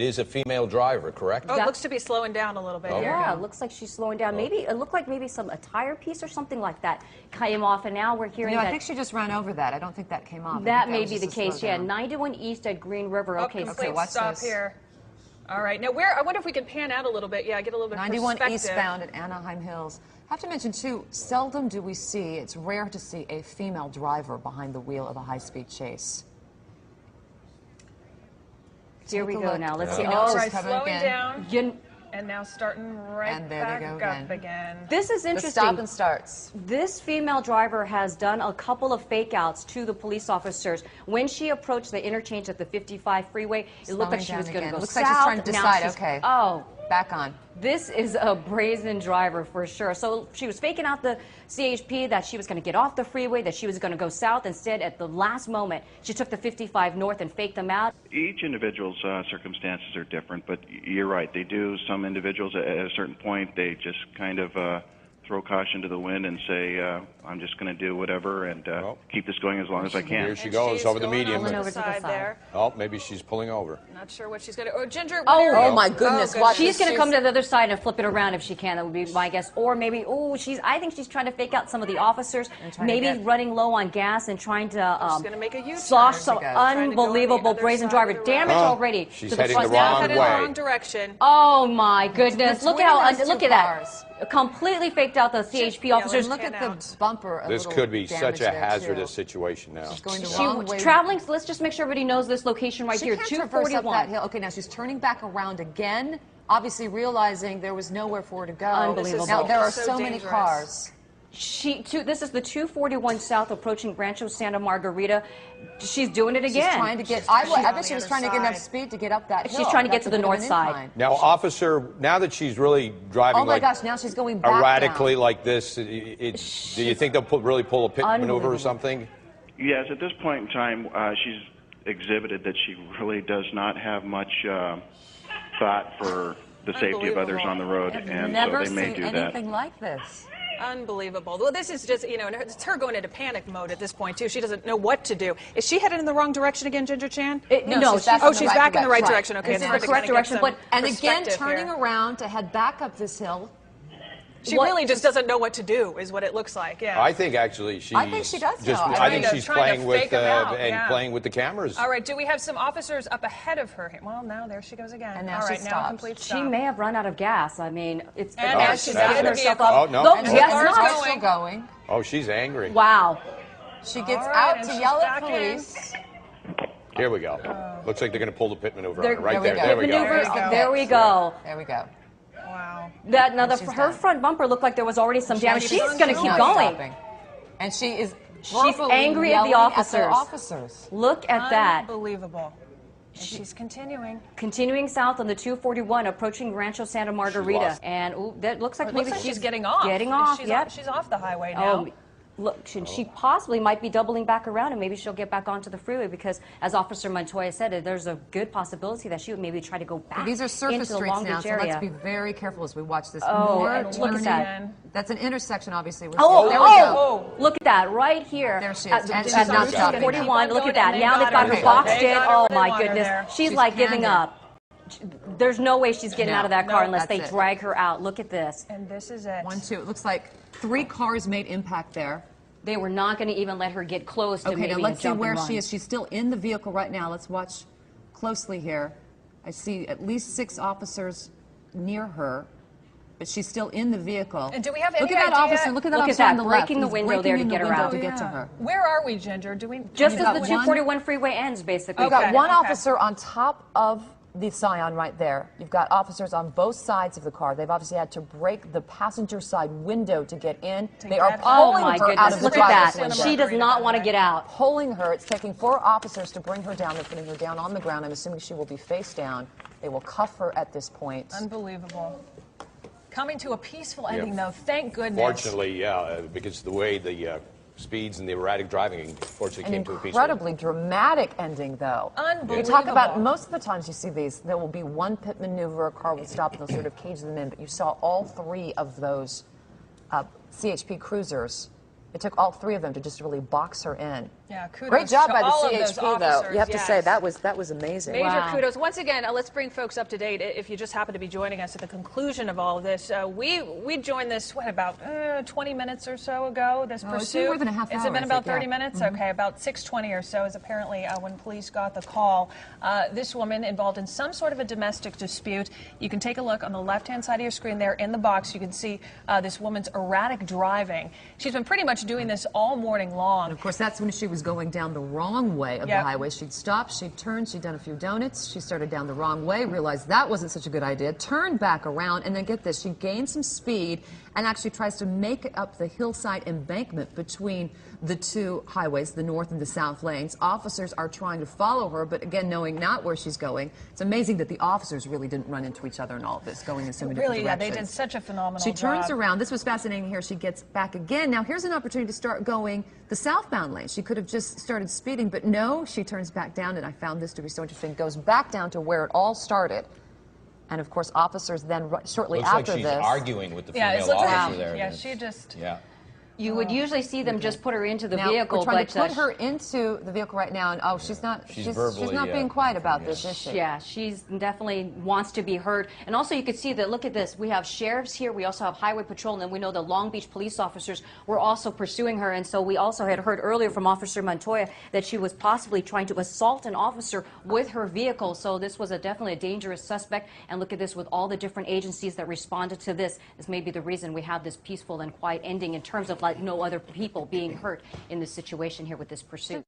It is a female driver, correct? Oh, it looks to be slowing down a little bit. Oh. Yeah, it looks like she's slowing down. Maybe it looked like maybe a tire piece or something like that came off, and now we're hearing that. I think she just ran over that. I don't think that came off. That may be the case. Yeah, 91 East at Green River. Okay, complete watch stop this. here. All right, now I wonder if we can pan out a little bit. Yeah, get a little bit of 91 perspective. eastbound at Anaheim Hills. I have to mention, too, seldom do we see, it's rare to see a female driver behind the wheel of a high-speed chase. Here we go now. Let's see. All Oh, right, slowing down. And now starting right And there they back go up again. This is The interesting. stop and starts. This female driver has done a couple of fake outs to the police officers. When she approached the interchange at the 55 freeway, it looked like she was going to go Looks south. like she's trying to Now decide, she's- okay. Oh. Back on. This is a brazen driver for sure. So she was faking out the CHP that she was going to get off the freeway, that she was going to go south. Instead, at the last moment, she took the 55 north and faked them out. Each individual's circumstances are different, but you're right. They do. Some individuals at a certain point, they just kind of throw caution to the wind and say, I'm just going to do whatever and keep this going as long as I can. Here she goes over the median. Over to the side there. Oh, maybe she's pulling over. Not sure what she's going to. Oh, Ginger. Oh my goodness! Watch She's this. going to come to the other side and flip it around if she can. That would be my guess. Or maybe, I think she's trying to fake out some of the officers. Maybe running low on gas and trying to she's going to make a U-turn. slosh some unbelievable brazen driver. Damage already. She's to the heading front. the wrong Headed way. in the wrong direction. Oh my goodness! Look at Between that! those two Completely faked out the CHP officers. Look at the bumper. This could be such a hazardous situation now. She's going the wrong way. Traveling. So let's just make sure everybody knows this location right here. She can't traverse up that 241. hill. Okay, now she's turning back around again, obviously realizing there was nowhere for her to go. Unbelievable. Now there are So so many dangerous. cars. This is the 241 south approaching Rancho Santa Margarita. She's doing it again. She's trying to get. I bet she was trying to get enough speed to get up that hill. She's trying to get That's to a the bit of north an side. incline. Now, officer, now that she's really driving Oh my like gosh! Now she's going back erratically down. like this, do you think they'll really pull a pit maneuver or something? Yes, at this point in time, she's exhibited that she really does not have much thought for the safety of others on the road, and so they may do that. Never seen anything like this. Unbelievable. Well, this is just, it's her going into panic mode at this point, too. She doesn't know what to do. Is she headed in the wrong direction again, Ginger Chan? No, she's back she's back in the right direction. Okay, This it's is hard the to correct kinda get direction, some but again, perspective turning here. around to head back up this hill. She really just doesn't know what to do, is what it looks like. Yeah. I think actually she's. I think she does know. I think she's Trying to playing with fake 'em out, yeah. playing with the cameras. All right. Do we have some officers up ahead of her? Well, now there she goes again. And now all she right, now stops. complete stop. She may have run out of gas. I mean, it's And now she's out of getting the herself vehicle. up. Oh, no. Nope, And yes, the car's not. Still going. Oh, she's angry. Wow. She gets All right, out and to she's yell at back in. police. Here we go. Looks like they're going to pull the pit maneuver on her right there there. we There we go. go. Maneuvers. There we go. There we go. Wow. Her front bumper looked like there was already some damage. She's going to keep Not going. stopping. And she is She's angry at the officers. officers. Look at that. Unbelievable. And she's continuing. Continuing south on the 241, approaching Rancho Santa Margarita. And that looks like It maybe looks like she's getting off. Getting off, She's off the highway now. Look, she possibly might be doubling back around, and maybe she'll get back onto the freeway because, as Officer Montoya said, there's a good possibility that she would maybe try to go back These are surface into the streets Long now, Beach so area. let's be very careful as we watch this. Oh, More and look at that. turning. That's an intersection, obviously. We're there we Oh, go. look at that right here. There she is. At, And she's at not the stopping. 41. Look at that. And Now they they've got got her. her boxed They in. got her Oh where they my want her goodness. there. She's She's like giving candid. up. There's no way she's getting out of that car unless they that's it. drag her out. Look at this. And this is it. 1, 2. It looks like 3 cars made impact there. They were not going to even let her get close to Okay, maybe now let's a see jump where and run. she is. She's still in the vehicle right now. Let's watch closely here. I see at least 6 officers near her, but she's still in the vehicle. And do we have any Look at that idea- officer. Look at that Look at officer that, on the left. breaking the He's window there to breaking get the her window out. to get to her. Where are we, Ginger? Do we Just We've as got the one- 241 freeway ends, basically. We've got Okay, one okay. officer on top of the Scion right there. You've got officers on both sides of the car. They've obviously had to break the passenger side window to get in. They are get her. Oh pulling my her out goodness, of the look at driver's that. window. She does not want to get out. Pulling her. It's taking 4 officers to bring her down. They're putting her down on the ground. I'm assuming she will be face down. They will cuff her at this point. Unbelievable. Coming to a peaceful ending, though. Thank goodness. Fortunately, yeah, because the way the speeds and the erratic driving, unfortunately, An came to a peaceful incredibly dramatic ending, though. Unbelievable. We talk about, most of the times you see these, there will be one pit maneuver, a car will stop, and they'll sort of cage them in, but you saw all 3 of those CHP cruisers. It took all 3 of them to just really box her in. Yeah, kudos Great job to by the all of those CHP, though. officers, You have to say yes. that was amazing. Major Wow. kudos. Once again, let's bring folks up to date. If you just happen to be joining us at the conclusion of all of this, we joined this, about 20 minutes or so ago, this Oh, it's pursuit. been more than a half Has hour, it been I about think, 30 yeah. minutes? Okay, about 6:20 or so is apparently when police got the call. This woman involved in some sort of a domestic dispute. You can take a look on the left-hand side of your screen there in the box. You can see this woman's erratic driving. She's been pretty much doing this all morning long. And of course, that's when she was going down the wrong way of Yep. the highway. She'd stopped, she'd turned, she'd done a few donuts, she started down the wrong way, realized that wasn't such a good idea, turned back around, and then get this, she gained some speed and actually tries to make it up the hillside embankment between the two highways, the north and the south lanes. Officers are trying to follow her, but again, knowing not where she's going. It's amazing that the officers really didn't run into each other in all of this, going in so many different Really, yeah, directions. they did such a phenomenal She turns job. around. This was fascinating here. She gets back again. Now, here's an opportunity to start going the southbound lane. She could have just started speeding, but no, she turns back down, and I found this to be so interesting, goes back down to where it all started. And, of course, officers then, shortly Looks like after she's this... arguing with the Yeah, it female looks officer like there. yeah, and she just. Yeah. You would usually see them just put her into the Now, vehicle, we're trying to but put her into the vehicle right now, and she's not verbally, not being quiet about this, is she? yeah, she's definitely wants to be heard. And also, you could see that. Look at this. We have sheriffs here. We also have highway patrol, and then we know the Long Beach police officers were also pursuing her. And so we also had heard earlier from Officer Montoya that she was possibly trying to assault an officer with her vehicle. So this was definitely a dangerous suspect. And look at this, with all the different agencies that responded to this. This may be the reason we have this peaceful and quiet ending in terms of like no other people being hurt in this situation here with this pursuit.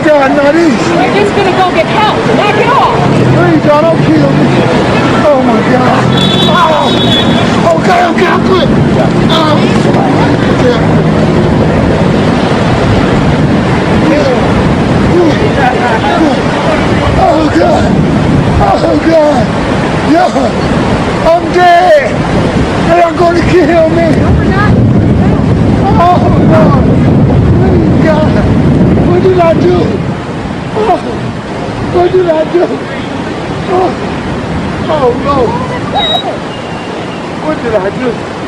God, not easy. We're just gonna go get help. Knock it off. Please, God, don't kill me. Oh, my God. Oh, okay, okay, I'm good. Oh, God. Oh, God. Yo, I'm dead. They are going to kill me. Oh, God. Please, God. What did I do? Oh, what did I do? Oh, no. What did I do?